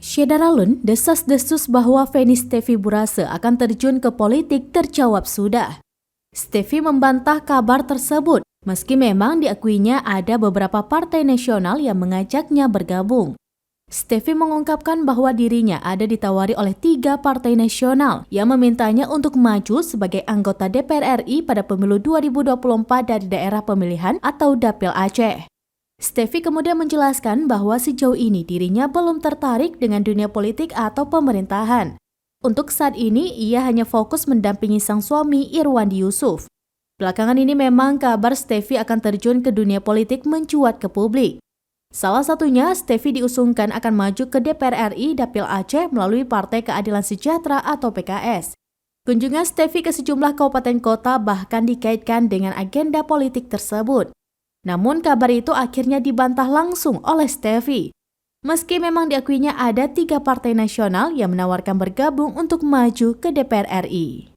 Syedaralun, desas-desus bahwa Feni Stefi Burase akan terjun ke politik terjawab sudah. Stefi membantah kabar tersebut, meski memang diakuinya ada beberapa partai nasional yang mengajaknya bergabung. Stefi mengungkapkan bahwa dirinya ada ditawari oleh 3 partai nasional yang memintanya untuk maju sebagai anggota DPR RI pada pemilu 2024 dari daerah pemilihan atau Dapil Aceh. Stefi kemudian menjelaskan bahwa sejauh ini dirinya belum tertarik dengan dunia politik atau pemerintahan. Untuk saat ini, ia hanya fokus mendampingi sang suami Irwandi Yusuf. Belakangan ini memang kabar Stefi akan terjun ke dunia politik mencuat ke publik. Salah satunya, Stefi diusungkan akan maju ke DPR RI Dapil Aceh melalui Partai Keadilan Sejahtera atau PKS. Kunjungan Stefi ke sejumlah kabupaten kota bahkan dikaitkan dengan agenda politik tersebut. Namun kabar itu akhirnya dibantah langsung oleh Stefi. Meski memang diakuinya ada 3 partai nasional yang menawarkan bergabung untuk maju ke DPR RI.